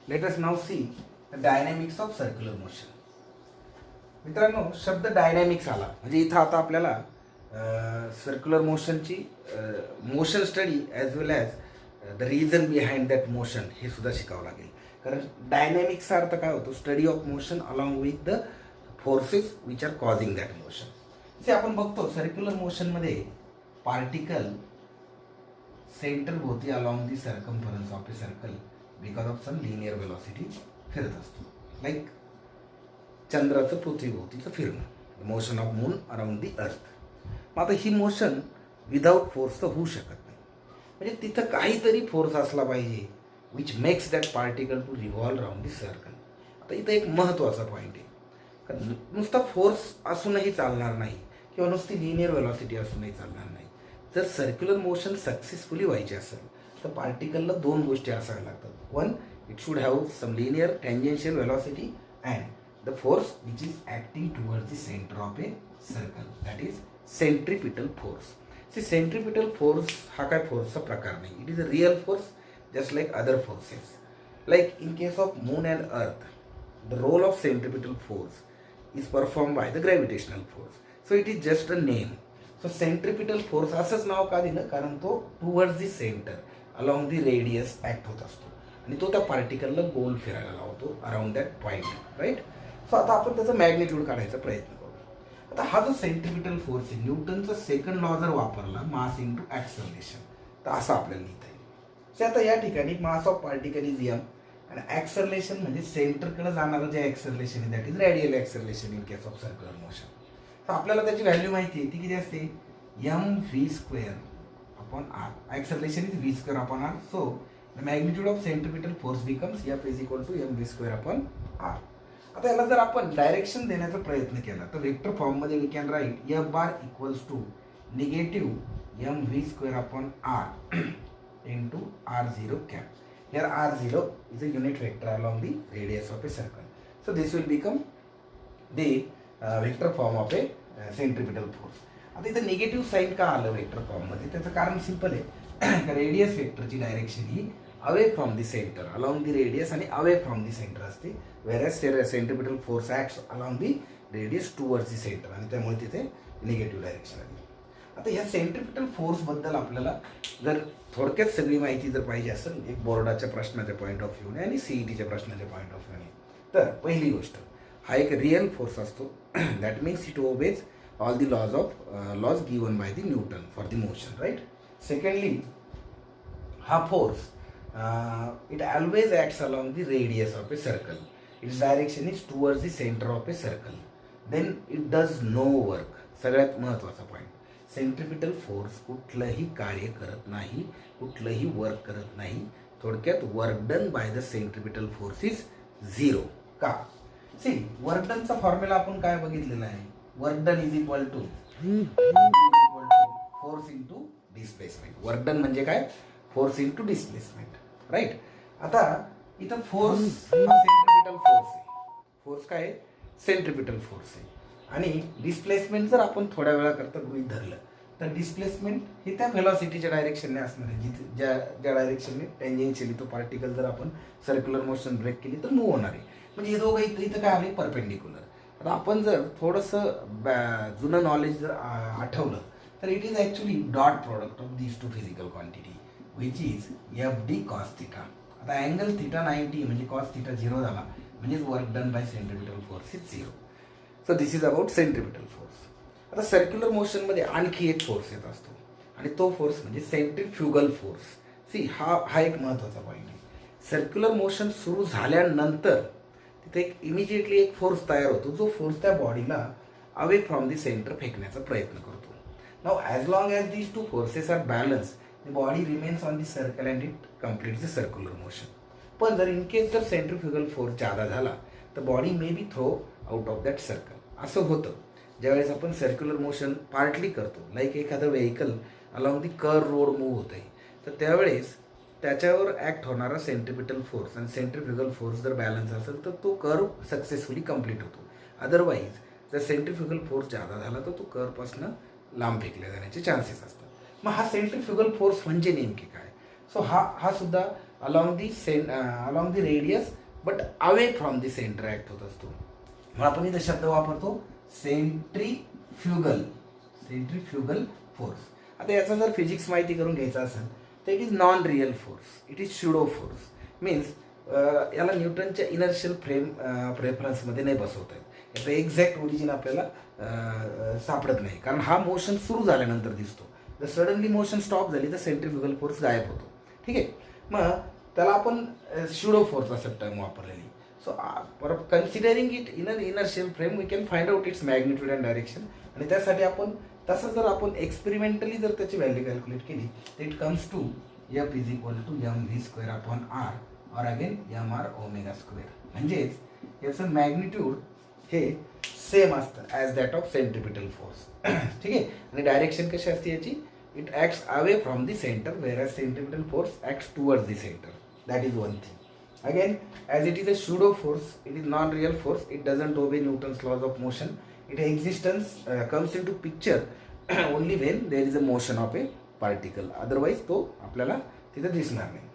Late us now see the dynamics of circular motion. मित्रांनो, शब्द dynamics आला म्हणजे इथं आता आपल्याला सर्क्युलर मोशनची motion study as well as the reason behind that motion हे सुद्धा शिकावं लागेल. कारण डायनॅमिक्सचा अर्थ काय होतो? Study of motion along with the forces which are causing that motion. जे आपण बघतो सर्क्युलर मोशनमध्ये पार्टिकल सेंटर भोवती along the circumference of a circle because of some linear velocity फिरत असतो. लाईक चंद्राचं पृथ्वीभोवतीचं फिरणं, motion of moon around the अर्थ. मग आता ही मोशन विदाऊट फोर्स तर होऊ शकत नाही. म्हणजे तिथं काहीतरी फोर्स असला पाहिजे which makes that particle to revolve around the circle. आता इथं एक महत्त्वाचा पॉईंट आहे, कारण नुसता फोर्स असूनही चालणार नाही किंवा नुसती लिनियर वेलॉसिटी असूनही चालणार नाही. जर सर्क्युलर मोशन सक्सेसफुली व्हायचे असेल तर पार्टिकलला दोन गोष्टी असाव्या लागतात. One, it should have some linear tangential velocity and the force which is acting towards the centre of a circle, that is centripetal force. See centripetal force हा काय फोर्सचा प्रकार नाही. It is a real force just like other forces. Like in case of moon and earth, the role of centripetal force is performed by the gravitational force. So it is just a name. So centripetal force असंच नाव का दिलं? कारण तो towards the centre along the radius act होत असतो आणि तो त्या पार्टिकलला गोल फिरायला लावतो around that point, right. So आता आपण त्याचा मॅग्निट्यूड काढायचा प्रयत्न करू. आता हा जो सेंट्रिपिटल फोर्स आहे, न्यूटनचा सेकंड लॉ जर वापरला, मास इंटू ॲक्सलरेशन, तर असं आपल्याला लिहिता येईल. सो आता या ठिकाणी mass of particle is M आणि ॲक्सलरेशन म्हणजे सेंटरकडे जाणारं जे ॲक्सलरेशन आहे that is radial acceleration in case of circular motion. तर आपल्याला त्याची व्हॅल्यू माहिती आहे, ती किती असते? M V square upon R. Acceleration is V square upon R. So the magnitude of centripetal force becomes F is equal to M V square upon R. आता याला जर आपण डायरेक्शन देण्याचा प्रयत्न केला तर वेक्टर फॉर्ममध्ये we can write F bar equals to negative M V square upon R into R zero cap. Here R0 is a unit vector along the radius of a circle. So this will become the vector form of a centripetal force. आता इथं negative sine का आलं vector फॉर्ममध्ये? त्याचं कारण simple आहे. Radius वेक्टरची direction ही away from the centre along the radius आणि अवे फ्रॉम दी सेंटर असते, whereas centripetal force acts along the radius towards the centre आणि त्यामुळे तिथे निगेटिव्ह डायरेक्शन आली. आता ह्या सेंट्रिपिटल फोर्सबद्दल आपल्याला जर थोडक्यात सगळी माहिती जर पाहिजे असेल, एक बोर्डाच्या प्रश्नाच्या पॉईंट ऑफ व्ह्यूने आणि सीईटीच्या प्रश्नाच्या पॉईंट ऑफ व्ह्यूने, तर पहिली गोष्ट, हा एक रिअल फोर्स असतो. That means it obeys all the laws given by the Newton for the motion, right. Secondly, हा force it always acts along the radius of a circle. Its direction is towards the centre of a circle. Then it does no work. सगळ्यात महत्त्वाचा point, centripetal force कुठलंही कार्य करत नाही, कुठलंही work करत नाही. थोडक्यात work done by the centripetal force is zero. का? सी, वर्क डनचा फॉर्म्युला आपण काय बघितलेला आहे? Work done is equal to force into displacement. Work done म्हणजे काय? Force into displacement, right. आता इथं फोर्स सेंट्रिपिटल फोर्स आहे. फोर्स काय आहे? सेंट्रिपिटल फोर्स आहे. आणि डिस्प्लेसमेंट जर आपण थोड्या वेळाकरता गृहीत धरलं तर डिस्प्लेसमेंट हे त्या व्हेलॉसिटीच्या डायरेक्शनने असणार आहे, जिथे ज्या डायरेक्शनने टेंजेन्शियली तो पार्टिकल जर आपण सर्क्युलर मोशन ब्रेक केली तर मूव्ह होणार आहे. म्हणजे हे दोघं इथं काय आले? परपेंडिक्युलर. आता आपण जर थोडंसं जुनं नॉलेज जर आठवलं तर it is actually dot product of these two physical quantity which is F D cos theta. आता अँगल थिटा 90 म्हणजे कॉस थिटा 0 झाला, म्हणजेच work done bye centripetal force is 0. So this is about centripetal force. आता circular मोशनमध्ये आणखी एक force येत असतो आणि तो फोर्स म्हणजे सेंट्रिफ्युगल फोर्स. सी, हा एक महत्त्वाचा पॉईंट आहे. सर्क्युलर मोशन सुरू झाल्यानंतर तिथे एक इमिजिएटली एक फोर्स तयार होतो, जो फोर्स त्या बॉडीला अवे फ्रॉम दी सेंटर फेकण्याचा प्रयत्न करतो. Now as long as these two forces are balance, the body remains on the circle and it completes the circular motion. पण जर इन केस जर सेंट्रिफ्युगल फोर्स जादा झाला तर body may be throw out of that circle. असं होतं ज्यावेळेस आपण सर्क्युलर मोशन पार्टली करतो, लाईक एखादं vehicle along the curve road move होत आहे, तर त्यावेळेस त्याच्यावर ॲक्ट होणारा सेंट्रिपिटल फोर्स आणि सेंट्रिफ्युगल फोर्स जर बॅलन्स असेल तर तो कर्व सक्सेसफुली कंप्लीट होतो. अदरवाईज जर सेंट्रिफ्युगल फोर्स जादा झाला तर तो कर्वपासून लांब फेकले जाण्याचे चान्सेस असतात. मग हा सेंट्रिफ्युगल फोर्स म्हणजे नेमके काय? सो हा सुद्धा along the radius but away from the centre act होत असतो. मग आपण इथे शब्द वापरतो सेंट्रीफ्युगल फोर्स. आता याचा जर फिजिक्स माहिती करून घ्यायचा असेल तर it is non real force, it is pseudo force. Means याला न्यूटनच्या इनर्शियल रेफरन्समध्ये नाही बसवता येत. याचं एक्झॅक्ट ओरिजिन आपल्याला सापडत नाही, कारण हा मोशन सुरू झाल्यानंतर दिसतो. जर सडनली मोशन स्टॉप झाली तर सेंट्रीफ्युगल फोर्स गायब होतो. ठीक आहे. मग त्याला आपण स्युडो फोर्स असं टर्म वापरलेली. So considering it in an inertial frame we can find out its magnitude and direction. आणि त्यासाठी आपण तसं जर आपण एक्सपेरिमेंटली जर त्याची व्हॅल्यू कॅल्क्युलेट केली तर it comes to F is equal to M V square upon R or again M R omega square. म्हणजेच याचं मॅग्निट्यूड हे सेम असतं as that of centripetal force. ठीक आहे. आणि डायरेक्शन कशी असते याची, it acts away from the centre whereas centripetal force acts towards the centre. That is one thing. Again, as it is a pseudo force, it is non-real force. It doesn't obey Newton's laws of motion. Its existence comes into picture only when there is a motion of a particle. Otherwise, तो आपल्याला तिथे दिसणार नाही.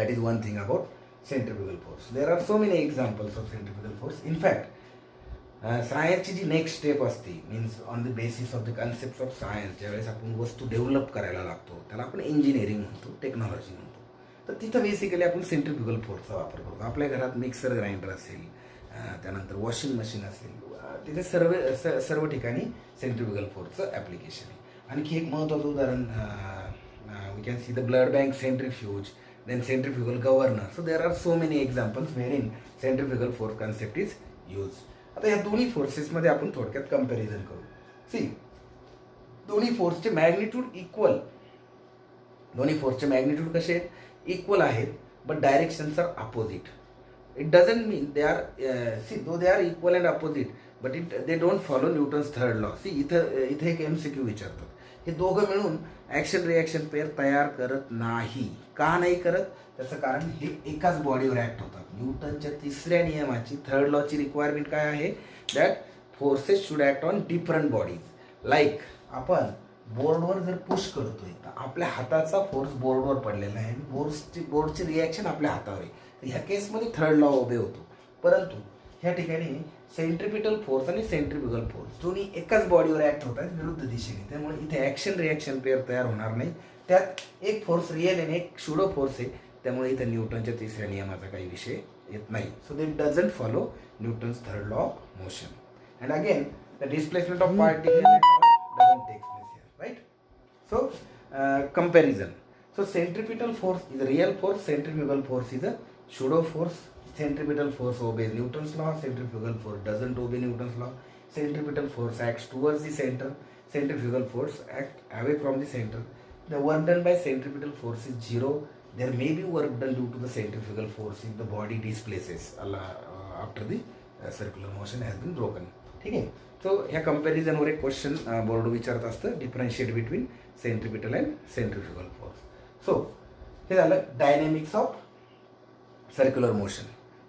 That is one thing about centrifugal force. There are so many examples of centrifugal force. In fact, सायन्सची जी next step असते, means on the basis of the concept of science, ज्यावेळेस आपण वस्तू डेव्हलप करायला लागतो त्याला आपण इंजिनिअरिंग म्हणतो, टेक्नॉलॉजी म्हणतो. तर तिथं बेसिकली आपण सेंट्रिफ्युगल फोर्सचा वापर करतो. आपल्या घरात मिक्सर ग्राइंडर असेल, त्यानंतर वॉशिंग मशीन असेल, तिथे सर्व ठिकाणी सेंट्रिफ्युगल फोर्सचं ॲप्लिकेशन आहे. आणखी एक महत्त्वाचं उदाहरण, we can see the blood bank centrifuge, then centrifugal governor. So there are so many examples where in centrifugal force concept is use. आता या दोन्ही फोर्सेसमध्ये आपण थोडक्यात कंपॅरिझन करू. सी, दोन्ही फोर्सचे मॅग्निट्यूड इक्वल, दोन्ही फोर्सचे मॅग्निट्यूड कसे आहेत, इक्वल आहेत, but directions are opposite. It doesn't mean they are see though they are equal and opposite but they don't follow Newton's third law. See इथे एक MCQ विचारतात, हे दोघं मिळून ॲक्शन रिॲक्शन पेअर तयार करत नाही. का नाही करत, त्याचं कारण हे एकाच बॉडीवर ॲक्ट होतात. न्यूटनच्या तिसऱ्या नियमाची थर्ड लॉची रिक्वायरमेंट काय आहे, that forces should act on different bodies. Like आपण बोर्डवर जर पुश करतोय तर आपल्या हाताचा फोर्स बोर्डवर पडलेला आहे आणि बोर्डची रिॲक्शन आपल्या हातावर आहे. तर ह्या केसमध्ये थर्ड लॉ ओबे होतो. परंतु ह्या ठिकाणी सेंट्रिपिटल फोर्स आणि सेंट्रिफ्युगल फोर्स दोन्ही एकाच बॉडीवर ॲक्ट होतात विरुद्ध दिशेने. त्यामुळे इथे ॲक्शन रिॲक्शन पेअर तयार होणार नाही. त्यात एक फोर्स रिअल आणि एक शुडो फोर्स आहे. त्यामुळे इथे न्यूटनच्या तिसऱ्या नियमाचा काही विषय येत नाही. So they doesn't follow Newton's third law of motion. And again the displacement of particle doesn't take place here, right? So, comparison. So, centripetal force is a real force, centrifugal force is a pseudo force. Centripetal force obeys Newton's law, centrifugal force doesn't obey Newton's law. Centripetal force acts towards the center, centrifugal force acts away from the center. The work done by centripetal force is zero. There may be work done due to the centrifugal force if the body displaces after the circular motion has been broken. ठीक आहे. So ह्या कंपॅरिझनवर एक question board विचारत असतं, differentiate between centripetal and centrifugal force. So हे झालं dynamics of circular motion.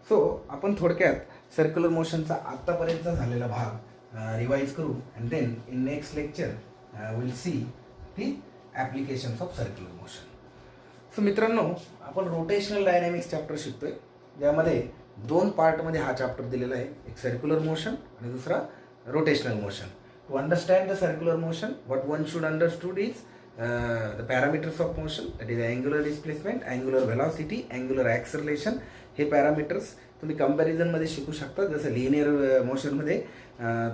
So आपण थोडक्यात सर्क्युलर मोशनचा आत्तापर्यंत झालेला भाग रिवाईज करू and then in next lecture will see the applications of circular motion. So मित्रांनो, आपण रोटेशनल डायनॅमिक्स चॅप्टर शिकतोय, ज्यामध्ये दोन पार्टमध्ये हा चॅप्टर दिलेला आहे. एक सर्क्युलर मोशन आणि दुसरा rotational motion. To understand the circular motion, what one should understood is the parameters of motion, that is angular displacement, angular velocity, angular acceleration. हे पॅरामीटर्स तुम्ही कंपॅरिझनमध्ये शिकू शकता. जसं लिनियर मोशनमध्ये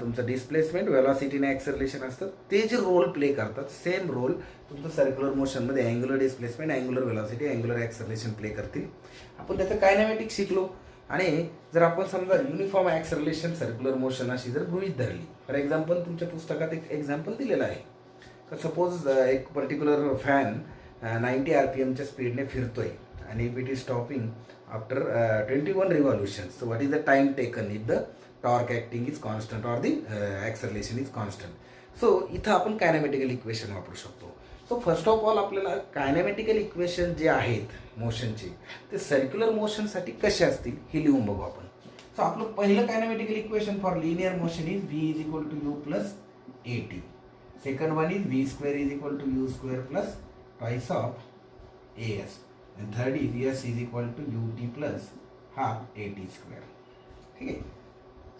तुमचं डिस्प्लेसमेंट, व्हेलॉसिटी आणि ॲक्सलरेशन असतं, ते जे रोल प्ले करतात सेम रोल तुमचं सर्क्युलर मोशनमध्ये angular displacement, angular velocity, angular acceleration play करतील. आपण त्याचं कायनॅमेटिक्स शिकलो. आणि जर आपण समजा युनिफॉर्म ॲक्सलरेशन सर्क्युलर मोशन अशी जर गृहीत धरली, फॉर एक्झाम्पल तुमच्या पुस्तकात एक एक्झाम्पल दिलेलं आहे, तर सपोज एक पर्टिक्युलर फॅन 90 RPMच्या स्पीडने फिरतोय आणि it is stopping after 21 revolutions. So what is the time taken if the torque acting is constant or the acceleration is constant. So इथं आपण कायनॅमेटिकल इक्वेशन वापरू शकतो. सो फर्स्ट ऑफ ऑल आपल्याला कायनॅमेटिकल equation जे आहेत मोशनचे ते सर्क्युलर मोशनसाठी कसे असतील हे लिहून बघू आपण. सो आपलं पहिलं kinematical equation for linear motion is v is equal to u plus at. Second one is v square is equal to u square plus twice of as. and third is s is equal to ut plus half at square. ठीक है.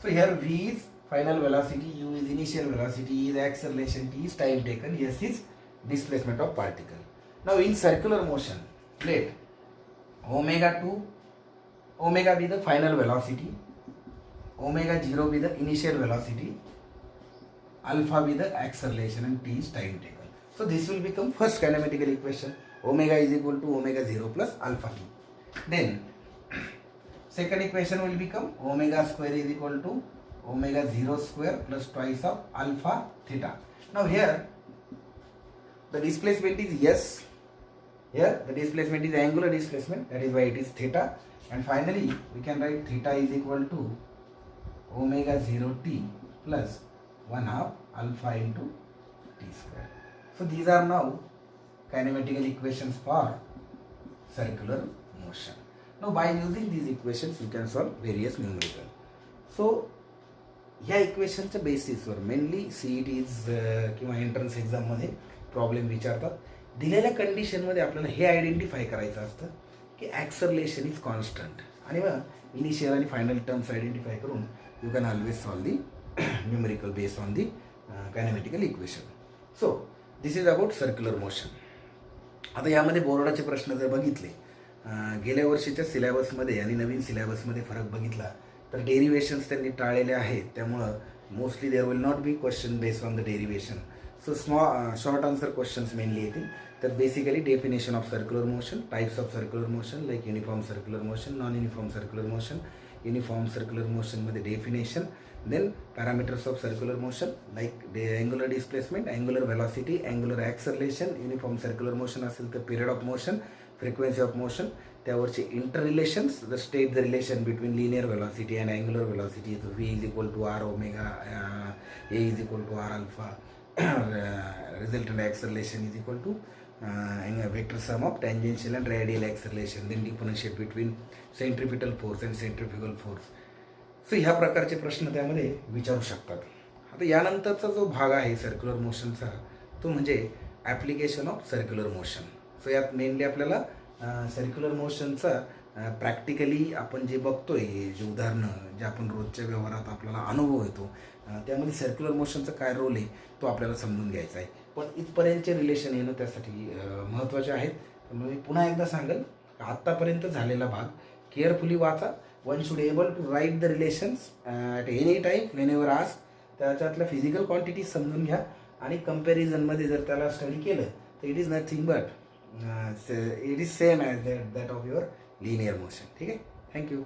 So here v is final velocity, u is initial velocity, E is acceleration, t is time taken, s is displacement of particle. Now in circular motion, let omega 2, omega be the final velocity, omega 0 be the initial velocity, alpha be the acceleration, and t is time taken. So this will become first kinematical equation. Omega is equal to omega 0 plus alpha t. Then second equation will become omega square is equal to omega 0 square plus twice of alpha theta. Now here the displacement is yes. Here the displacement is angular displacement, that is why it is theta. And finally we can write theta is equal to omega 0 t plus 1 half alpha into t square. So these are now kinematical equations for circular motion. Now by using these equations you can solve various numerical. So ह्या इक्वेशनच्या बेसिसवर mainly CETs किंवा entrance एक्झाममध्ये problem विचारतात. दिलेल्या कंडिशनमध्ये आपल्याला हे आयडेंटिफाय करायचं असतं की ॲक्सलरेशन इज कॉन्स्टंट, आणि मग इनिशियल आणि फायनल टर्म्स आयडेंटिफाय करून you can always solve the numerical based on the kinematical equation. So this is about circular motion. आता यामध्ये बोर्डाचे प्रश्न जर बघितले, गेल्या वर्षीच्या सिलेबसमध्ये आणि नवीन सिलेबसमध्ये फरक बघितला तर डेरिवेशन्स त्यांनी टाळलेले आहेत. त्यामुळं mostly there will not be question based on the derivation. So short answer questions mainly येतील. तर basically definition of circular motion, types of circular motion like uniform circular motion, non uniform circular motion. Uniform circular मोशनमध्ये definition, then parameters of circular motion like angular displacement, angular velocity, angular acceleration. Uniform circular motion असेल तर period of motion, frequency of motion, त्यावरचे inter relations, the state the relation between linear velocity and angular velocity. तो v is equal to R omega, a is equal to R alpha, resultant acceleration is equal to vector sum of tangential and radial acceleration, then differentiate between centripetal force and centrifugal force. So ह्या प्रकारचे प्रश्न त्यामध्ये विचारू शकतात. आता यानंतरचा जो भाग आहे सर्क्युलर मोशनचा तो म्हणजे application of circular motion. So यात मेनली आपल्याला सर्क्युलर मोशनचा प्रॅक्टिकली आपण जे बघतोय, जे उदाहरणं जे आपण रोजच्या व्यवहारात आपल्याला अनुभव येतो, त्यामध्ये सर्क्युलर मोशनचा काय रोल आहे तो आपल्याला समजून घ्यायचा आहे. पण इथपर्यंतचे रिलेशन येणं त्यासाठी महत्त्वाचे आहेत. मी पुन्हा एकदा सांगेल, आत्तापर्यंत झालेला भाग केअरफुली वाचा. One should able to write the relations at any time whenever ask. त्याच्यातल्या फिजिकल क्वांटिटीज समजून घ्या आणि कंपॅरिझनमध्ये जर त्याला स्टडी केलं तर it is nothing but it is same as that of your linear motion. ठीक आहे. थँक्यू.